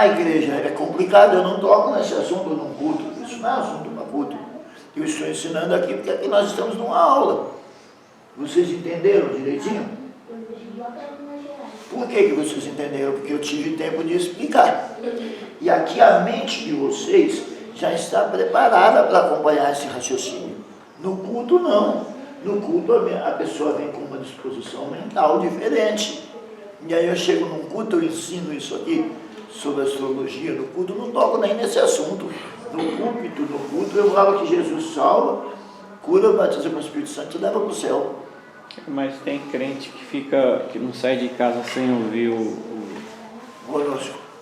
A igreja é complicado, eu não toco nesse assunto num culto, isso não é assunto para culto. Eu estou ensinando aqui porque aqui nós estamos numa aula. Vocês entenderam direitinho? Por que vocês entenderam? Porque eu tive tempo de explicar. E aqui a mente de vocês já está preparada para acompanhar esse raciocínio. No culto não. No culto a pessoa vem com uma disposição mental diferente. E aí eu chego num culto, eu ensino isso aqui sobre astrologia. No culto eu não toco nem nesse assunto. No púlpito, no culto eu falo que Jesus salva, cura, batiza com o Espírito Santo e leva para o céu. Mas tem crente que não sai de casa sem ouvir o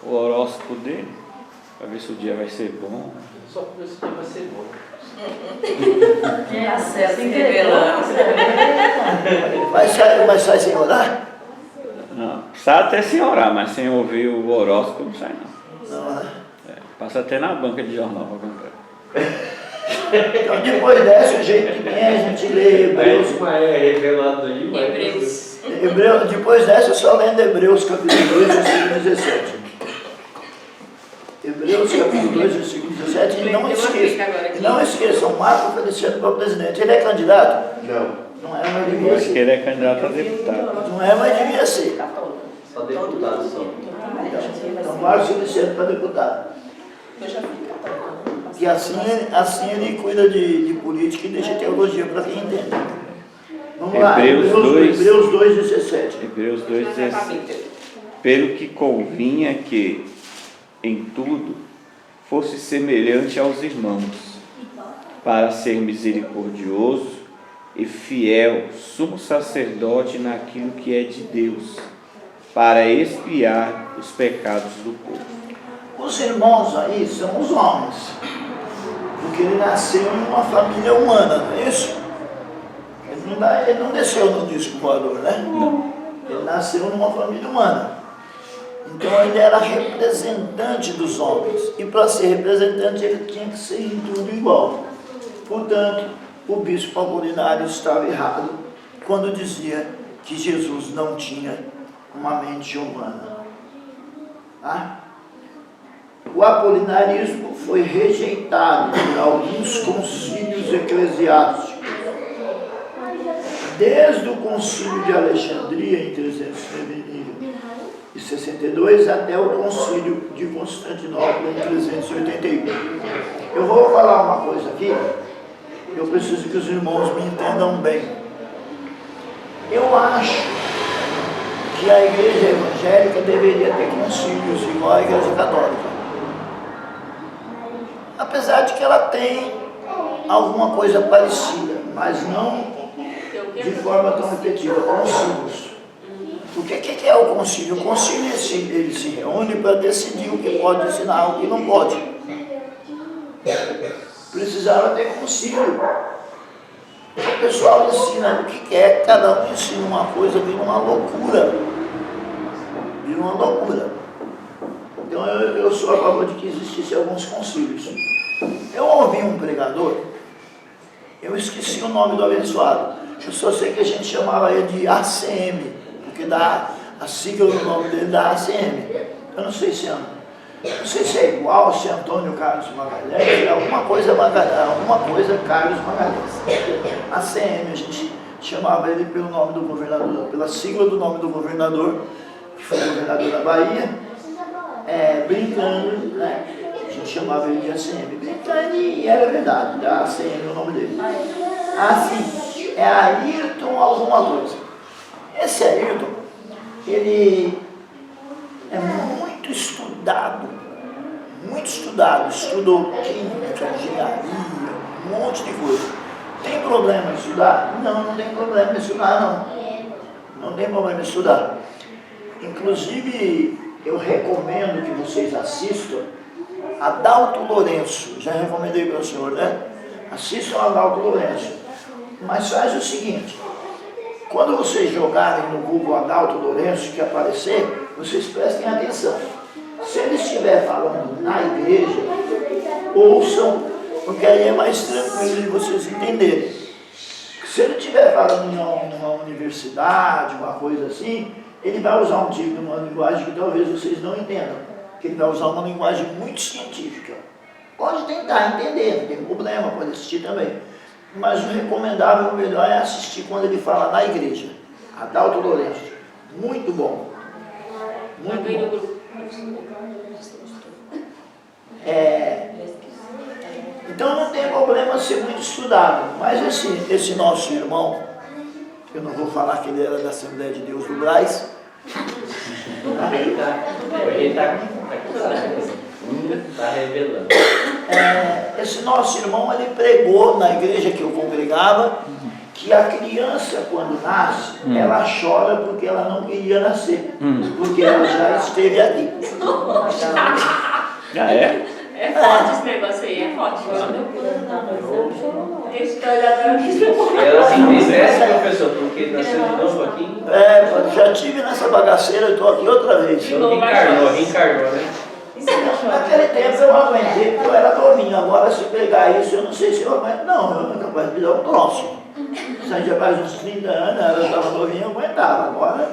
horóscopo dele, para ver se o dia vai ser bom. Só para ver se o dia vai ser bom. É a céu se revelando. Mas sai sem orar? Não, sai até sem orar, mas sem ouvir o horóscopo não sai não. Não, né? Passa até na banca de jornal para comprar. Então depois dessa, o jeito que tem, a gente lê Hebreus. É revelado aí, Hebreus. Depois dessa, só lendo Hebreus capítulo 2, versículo 17. Hebreus capítulo 2, versículo 17. E não esqueçam, Marco Feliciano para presidente. Ele é candidato? Não é, mas devia Eu acho que ser. ele é candidato a deputado. Não é, mas devia ser. Só deputado só. Então, Marco Feliciano para deputado. Eu já fui católica. E assim ele cuida de política e deixa teologia para quem entende. Vamos lá, Hebreus 2,17. Hebreus 2,17. Pelo que convinha que, em tudo, fosse semelhante aos irmãos, para ser misericordioso e fiel, sumo sacerdote naquilo que é de Deus, para expiar os pecados do povo. Os irmãos aí são os homens, porque ele nasceu em uma família humana, não é isso? Ele não desceu no disco voador, né? Não. Ele nasceu numa família humana. Então ele era representante dos homens. E para ser representante ele tinha que ser em tudo igual. Portanto, o bispo Apolinário estava errado quando dizia que Jesus não tinha uma mente humana. Tá? O apolinarismo foi rejeitado por alguns concílios eclesiásticos. Desde o concílio de Alexandria, em 362, até o concílio de Constantinopla, em 381. Eu vou falar uma coisa aqui, eu preciso que os irmãos me entendam bem. Eu acho que a igreja evangélica deveria ter concílios igual à igreja católica. Apesar de que ela tem alguma coisa parecida, mas não de forma tão efetiva, concílios. O que é o concílio? O concílio ele se reúne para decidir o que pode ensinar e o que não pode. Precisava ter concílio. O pessoal ensina o que quer, cada um ensina uma coisa, vira uma loucura. Vira uma loucura. Então eu sou a favor de que existissem alguns concílios. Eu ouvi um pregador, eu esqueci o nome do abençoado, eu só sei que a gente chamava ele de ACM, porque dá a sigla do nome dele da ACM. Eu não sei se é igual, se é Antônio Carlos Magalhães, é alguma coisa Carlos Magalhães. ACM, a gente chamava ele pelo nome do governador, pela sigla do nome do governador, que foi governador da Bahia, brincando, né? A gente chamava ele de ACM, brincando, e era verdade, da ACM é o nome dele. Assim, é Ayrton alguma coisa. Esse Ayrton, ele é muito estudado, estudou química, engenharia, um monte de coisa. Tem problema em estudar? Não tem problema em estudar, não. Não tem problema em estudar. Inclusive, eu recomendo que vocês assistam Adalto Lourenço. Já recomendei para o senhor, né? Assistam Adalto Lourenço. Mas faz o seguinte, quando vocês jogarem no Google Adalto Lourenço, que aparecer, vocês prestem atenção. Se ele estiver falando na igreja, ouçam, porque aí é mais tranquilo de vocês entenderem. Se ele estiver falando em uma universidade, uma coisa assim, ele vai usar um tipo de uma linguagem que talvez vocês não entendam. que ele vai usar uma linguagem muito científica. Pode tentar entender, não tem problema, pode assistir também. Mas o recomendável, o melhor é assistir quando ele fala na igreja. Adalto Lourenço. Muito bom. Muito bom. Então não tem problema ser muito estudado. Mas esse nosso irmão, eu não vou falar que ele era da Assembleia de Deus do Brás. Ele está revelando. Esse nosso irmão, ele pregou na igreja que eu congregava que a criança, quando nasce, ela chora porque ela não queria nascer, porque ela já esteve aqui. Já é? É forte esse negócio aí, é forte. Ela se entristece, professor, porque nasceu de novo aqui. Já tive nessa bagaceira, eu estou aqui outra vez. Reencarnou, né? Naquele tempo eu aguentei, porque eu era novinho. Agora, se pegar isso, eu não sei se eu aguento. Não, eu não capaz de dar o próximo. Se a gente já faz uns 30 anos, ela estava novinha, eu aguentava. Agora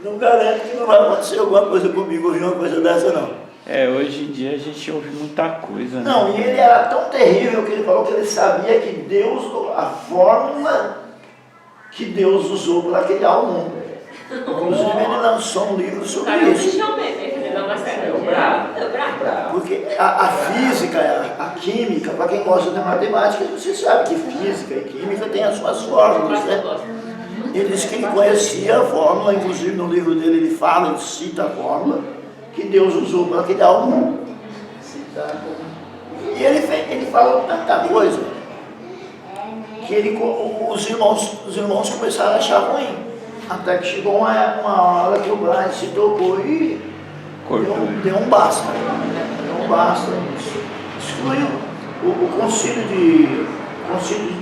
não garanto que não vai acontecer alguma coisa comigo, ouvir uma coisa dessa, não. Hoje em dia a gente ouve muita coisa, né? Não, e ele era tão terrível que ele falou que ele sabia que Deus, a fórmula que Deus usou para criar o mundo. Inclusive ele lançou um livro sobre isso. É o bravo. Porque a física, a química, para quem gosta de matemática, você sabe que física e química têm as suas fórmulas, né? Ele disse que ele conhecia a fórmula, inclusive no livro dele ele fala, ele cita a fórmula que Deus usou para criar o mundo. E ele falou tanta coisa que os irmãos começaram a achar ruim. Até que chegou uma hora que o Brás se tocou e deu um basta. Deu um basta. Excluiu o concílio de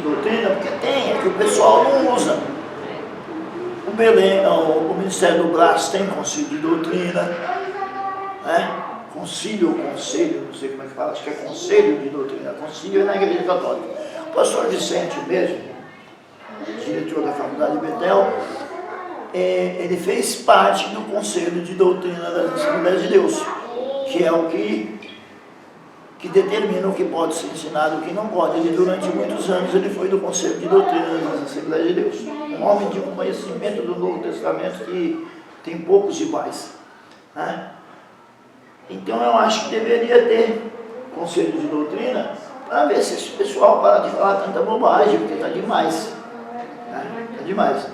doutrina, porque é que o pessoal não usa. O Belém, o Ministério do Brás tem concílio de doutrina, né? Concílio ou conselho, não sei como é que fala, acho que é conselho de doutrina. Concílio é na Igreja Católica. O pastor Vicente mesmo, diretor da Faculdade de Betel, ele fez parte do Conselho de Doutrina das Assembleias de Deus, que é o que determina o que pode ser ensinado e o que não pode. Ele, durante muitos anos, ele foi do Conselho de Doutrina das Assembleias de Deus. Um homem de um conhecimento do Novo Testamento que tem poucos iguais, né? Então, eu acho que deveria ter Conselho de Doutrina para ver se esse pessoal para de falar tanta bobagem, porque está demais. Está demais.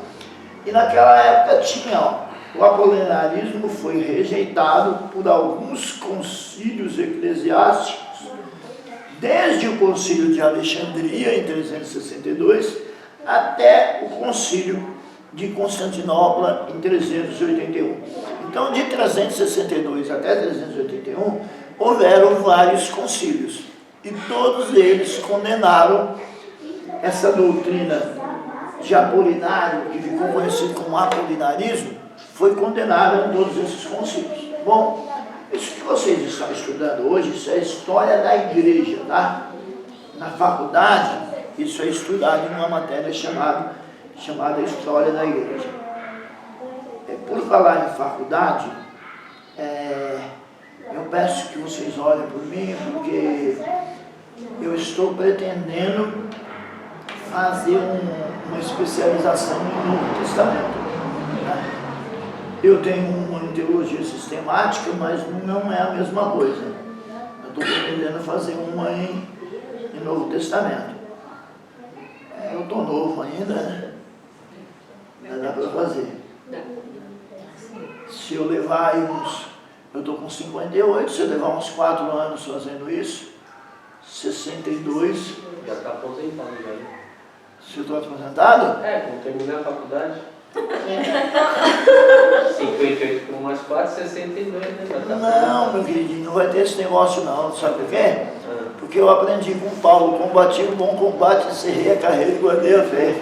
E naquela época tinha, o apolinarismo foi rejeitado por alguns concílios eclesiásticos, desde o concílio de Alexandria, em 362, até o concílio de Constantinopla, em 381. Então, de 362 até 381, houveram vários concílios, e todos eles condenaram essa doutrina de Apolinário, que ficou conhecido como apolinarismo, foi condenado em todos esses concílios. Bom, isso que vocês estão estudando hoje, isso é a história da igreja, tá? Na faculdade, isso é estudado em uma matéria chamada História da Igreja. Por falar em faculdade, eu peço que vocês olhem por mim, porque eu estou pretendendo fazer uma especialização no Novo Testamento. Né? Eu tenho uma em teologia sistemática, mas não é a mesma coisa. Eu estou pretendendo fazer uma em Novo Testamento. Eu estou novo ainda, né? Mas dá para fazer. Se eu levar aí eu estou com 58, se eu levar uns 4 anos fazendo isso, 62... Já está aposentado já. Se eu estou aposentado? Quando terminar a faculdade. 58 por mais 4, 62, né? Não, meu queridinho, não vai ter esse negócio não, sabe por quê? Porque eu aprendi com Paulo, combati o bom combate, encerrei a carreira e guardei a fé.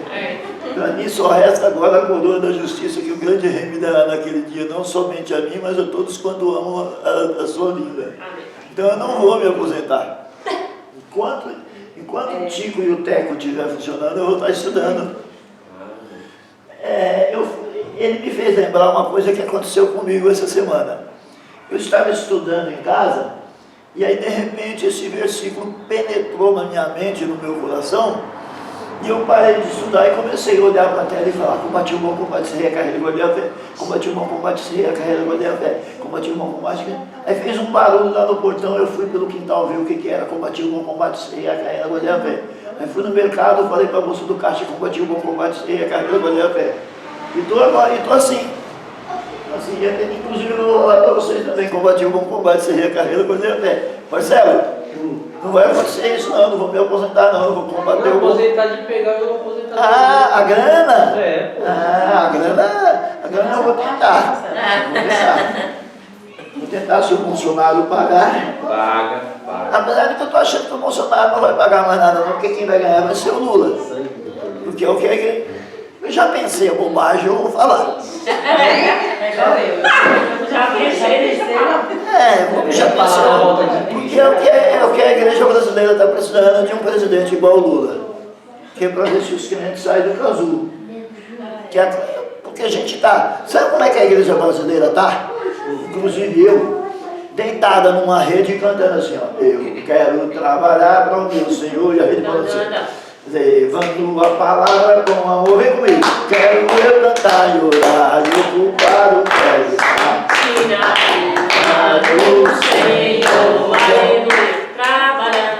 Para mim só resta agora a coroa da justiça que o grande rei me dará naquele dia, não somente a mim, mas a todos quando amam a sua vida. Então eu não vou me aposentar. Enquanto o Tico e o Teco estiver funcionando, eu vou estar estudando. ele me fez lembrar uma coisa que aconteceu comigo essa semana. Eu estava estudando em casa, e aí de repente esse versículo penetrou na minha mente, no meu coração, e eu parei de estudar e comecei a olhar para a tela e falar: combati o bom combate, serrei a carreira, guardei a fé. Combati o bom combate, serrei a carreira, guardei a fé. Combati o bom combate. Aí fez um barulho lá no portão, eu fui pelo quintal ver o que era. Combati o bom combate, serrei a carreira, guardei a fé. Aí fui no mercado, falei para a moça do caixa: combati o bom combate, serrei a carreira, guardei a fé. E estou agora, e estou assim, inclusive eu vou falar para vocês também: combati o bom combate, serrei a carreira, guardei a fé. Marcelo, não vai acontecer isso não vou me aposentar não vou combater o bom. Aposentar de pegar, eu vou aposentar. A grana? É. A grana eu vou tentar. Vou tentar, se o Bolsonaro pagar. Paga. Apesar de que eu estou achando que o Bolsonaro não vai pagar mais nada não, porque quem vai ganhar vai ser o Lula. Porque é o que a igreja... Eu já pensei a bobagem, eu vou falar. Já pensei nisso. Já pensei. Porque é o que a igreja brasileira está precisando de um presidente igual o Lula. Que é para ver se os crentes saem do casulo. Porque a gente está... Sabe como é que a igreja brasileira está? Inclusive eu, deitada numa rede cantando assim, ó: eu quero trabalhar para o meu Senhor. E a rede falando assim: levando a palavra com amor, vem comigo. Quero eu cantar e orar, e ocupar o quero o Senhor, aleluia, trabalhar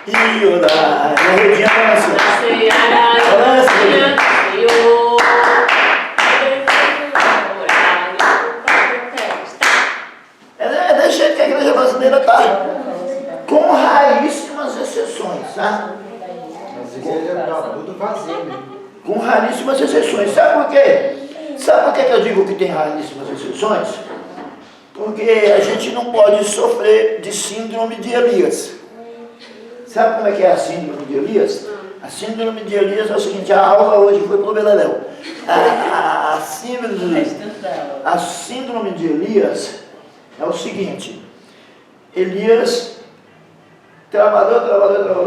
e orar. E a redinha balança. Senhor, É desse jeito que a igreja brasileira está, com raríssimas exceções, tá? As igrejas estão tudo vazio mesmo. Com raríssimas exceções. Sabe por quê? Sabe por que eu digo que tem raríssimas exceções? Porque a gente não pode sofrer de síndrome de Elias. Sabe como é que é a síndrome de Elias? A síndrome de Elias é o seguinte: a aula hoje foi para o Beleléu. A síndrome de Elias é o seguinte: Elias trabalhou,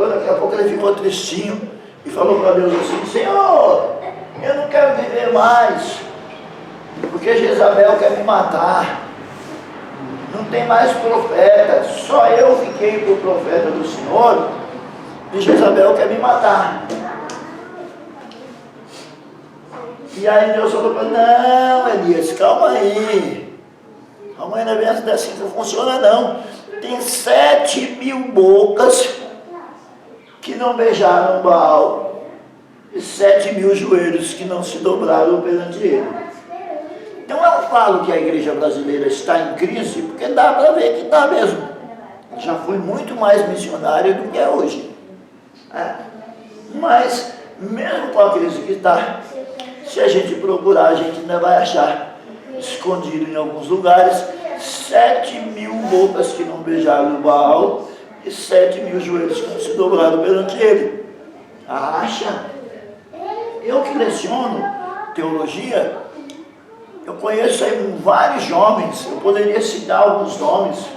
daqui a pouco ele ficou tristinho e falou para Deus assim: Senhor, eu não quero viver mais, porque Jezabel quer me matar, não tem mais profeta, só eu fiquei por profeta do Senhor, e Jezabel quer me matar. E aí Deus falou para ele: não, Elias, calma aí, não é bem assim que funciona não. Tem 7.000 bocas que não beijaram Baal e 7.000 joelhos que não se dobraram perante ele. Então eu falo que a igreja brasileira está em crise porque dá para ver que está mesmo. Já foi muito mais missionária do que é hoje. Mas mesmo com a crise que está, se a gente procurar, a gente ainda vai achar escondido em alguns lugares 7.000 bocas que não beijaram o Baal e 7.000 joelhos que não se dobraram perante ele. Acha? Eu que leciono teologia, eu conheço aí vários jovens, eu poderia citar alguns nomes.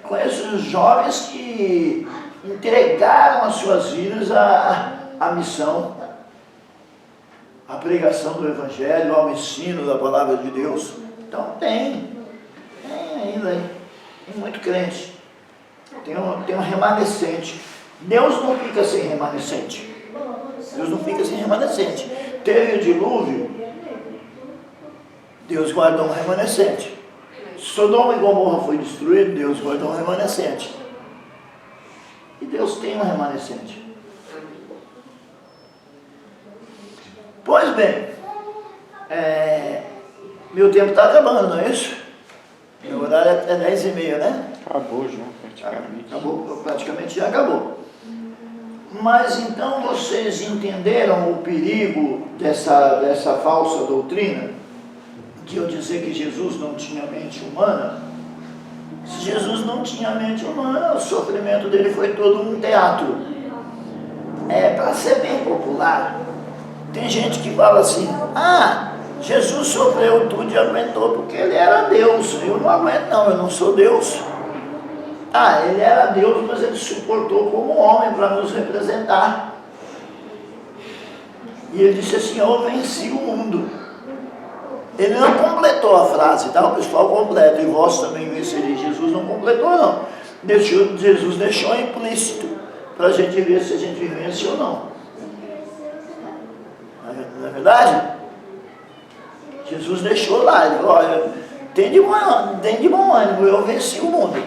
Conheço os jovens que entregaram as suas vidas à missão, à pregação do Evangelho, ao ensino da palavra de Deus. Então tem ainda, tem muito crente, tem um remanescente. Deus não fica sem remanescente. Deus não fica sem remanescente. Teve o dilúvio, Deus guardou um remanescente. Sodoma e Gomorra foi destruído, Deus guardou um remanescente. E Deus tem um remanescente. Pois bem, meu tempo está acabando, não é isso? Meu horário é 10h30, né? Acabou já, praticamente. Acabou, praticamente já acabou. Mas então vocês entenderam o perigo dessa falsa doutrina? De eu dizer que Jesus não tinha mente humana? Se Jesus não tinha mente humana, o sofrimento dele foi todo um teatro. Para ser bem popular, tem gente que fala assim: Jesus sofreu tudo e aguentou porque ele era Deus. Eu não aguento não, eu não sou Deus. Ele era Deus, mas ele suportou como homem para nos representar. E ele disse assim: eu venci o mundo. Ele não completou a frase, tá? O pessoal completa, e vós também vencereis. Jesus não completou, não. Jesus deixou implícito para a gente ver se a gente vence ou não. Não é verdade? Jesus deixou lá, ele falou, olha, tem de bom ânimo, eu venci o mundo.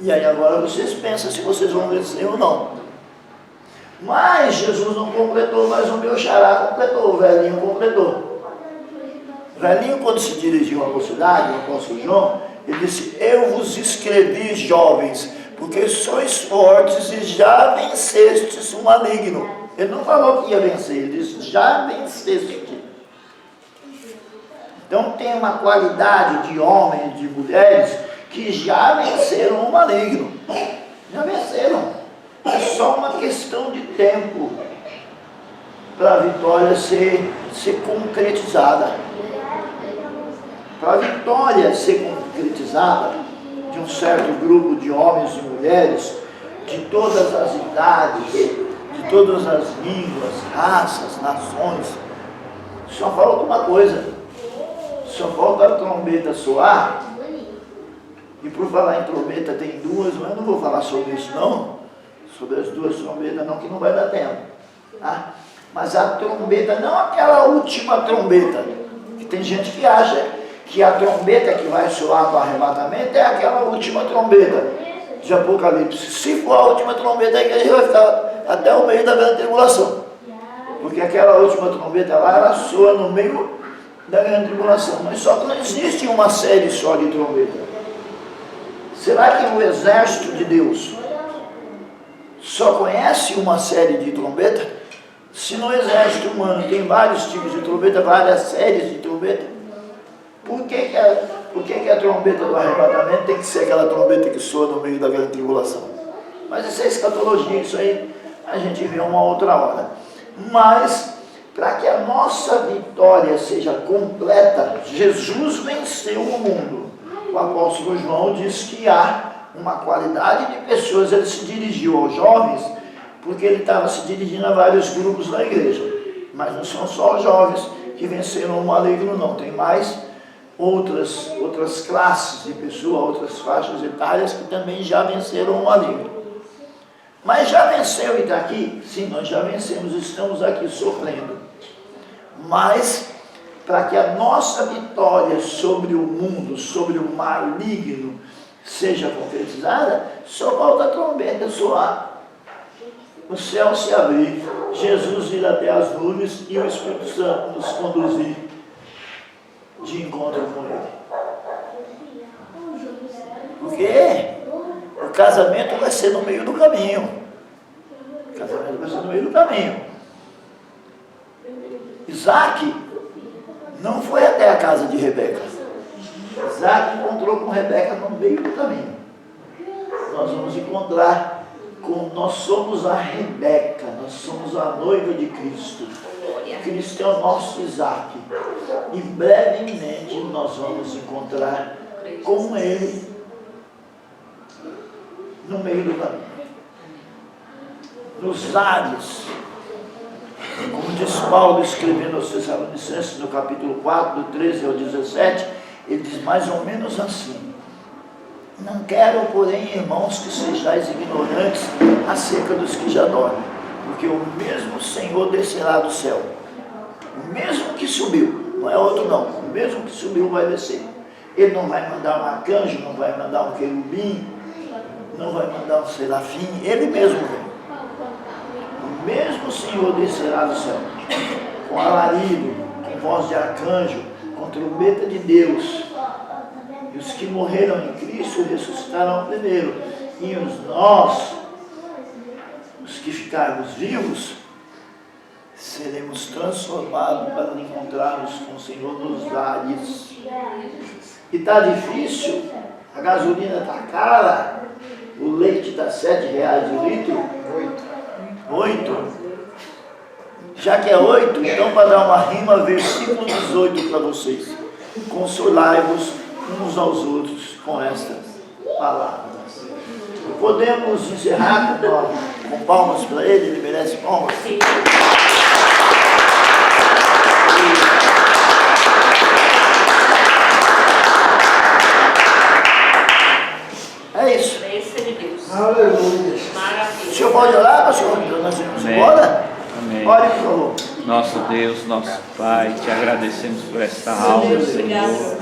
E aí agora vocês pensam se vocês vão vencer ou não. Mas Jesus não completou, mas o meu xará completou, o velhinho completou. O velhinho, quando se dirigiu à mocidade, o apóstolo João, ele disse, eu vos escrevi, jovens, porque sois fortes e já vencestes o maligno. Ele não falou que ia vencer, ele disse, já venceste. Então tem uma qualidade de homens e de mulheres que já venceram o maligno. Já venceram. É só uma questão de tempo para a vitória ser concretizada. Para a vitória ser concretizada de um certo grupo de homens e mulheres de todas as idades, de todas as línguas, raças, nações, só falta uma coisa. Só falta a trombeta soar. E por falar em trombeta tem duas, mas eu não vou falar sobre isso não. Sobre as duas trombetas não, que não vai dar tempo. Tá? Mas a trombeta, não aquela última trombeta. Que tem gente que acha que a trombeta que vai soar no arrebatamento é aquela última trombeta de Apocalipse. Se for a última trombeta, a igreja vai ficar até o meio da grande tribulação. Porque aquela última trombeta lá, ela soa no meio da grande tribulação. Mas só que não existe uma série só de trombeta. Será que o exército de Deus só conhece uma série de trombeta? Se no exército humano tem vários tipos de trombeta, várias séries de trombeta, por que a trombeta do arrebatamento tem que ser aquela trombeta que soa no meio da grande tribulação? Mas isso é escatologia, isso aí a gente vê uma outra hora. Mas, para que a nossa vitória seja completa, Jesus venceu o mundo. O apóstolo João diz que há uma qualidade de pessoas. Ele se dirigiu aos jovens, porque ele estava se dirigindo a vários grupos da igreja. Mas não são só os jovens que venceram o maligno, não. Tem mais outras classes de pessoas, outras faixas etárias que também já venceram o maligno. Mas já venceu e está aqui? Sim, nós já vencemos, estamos aqui sofrendo. Mas, para que a nossa vitória sobre o mundo, sobre o maligno, seja concretizada, só falta a trombeta soar, o céu se abrir, Jesus ir até as nuvens e o Espírito Santo nos conduzir de encontro com Ele. Porque o casamento vai ser no meio do caminho. O casamento vai ser no meio do caminho. Isaac não foi até a casa de Rebeca. Isaac encontrou com Rebeca no meio do caminho. Nós vamos encontrar nós somos a Rebeca, nós somos a noiva de Cristo. Cristo é o nosso Isaac. E brevemente nós vamos encontrar com Ele no meio do caminho. Nos ares, como diz Paulo escrevendo aos Tessalonicenses no capítulo 4, do 13 ao 17, ele diz mais ou menos assim: não quero, porém, irmãos, que sejais ignorantes acerca dos que já dormem, porque o mesmo Senhor descerá do céu. O mesmo que subiu, não é outro não, o mesmo que subiu vai descer. Ele não vai mandar um arcanjo, não vai mandar um querubim, não vai mandar um serafim, ele mesmo vem. O mesmo Senhor descerá do céu, com alarido, com voz de arcanjo, com trombeta de Deus. E os que morreram em Cristo ressuscitarão primeiro. E nós, os que ficarmos vivos, seremos transformados para encontrarmos com o Senhor nos ares. E está difícil, a gasolina está cara, o leite está R$7 o litro. 8. Já que é 8, então para dar uma rima, versículo 18 para vocês. Consolai-vos uns aos outros com estas palavras. Podemos encerrar com palmas para ele merece palmas. pode orar, pastor? Então nós vamos Amém. embora? Amém. Ore, por favor. Nosso Deus, nosso Pai, te agradecemos por esta aula, Senhor,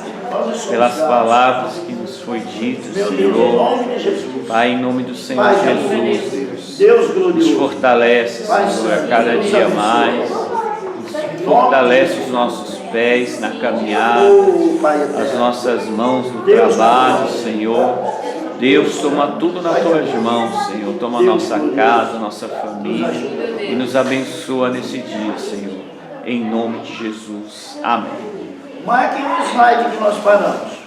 pelas palavras que nos foi dito, Meu Deus, em Senhor. nome de Jesus. Pai, em nome do Senhor Pai, Jesus, Deus, Deus nos glorioso. fortalece, Pai, Senhor, a cada nos dia abençoe. mais, nos fortalece os nossos pés na caminhada, Oh, Pai as eterno. nossas mãos no Deus, trabalho, Senhor. Deus, toma tudo nas tuas mãos, Senhor. Toma a nossa casa, nossa família e nos abençoa nesse dia, Senhor. Em nome de Jesus. Amém. Marquem um slide que nós paramos.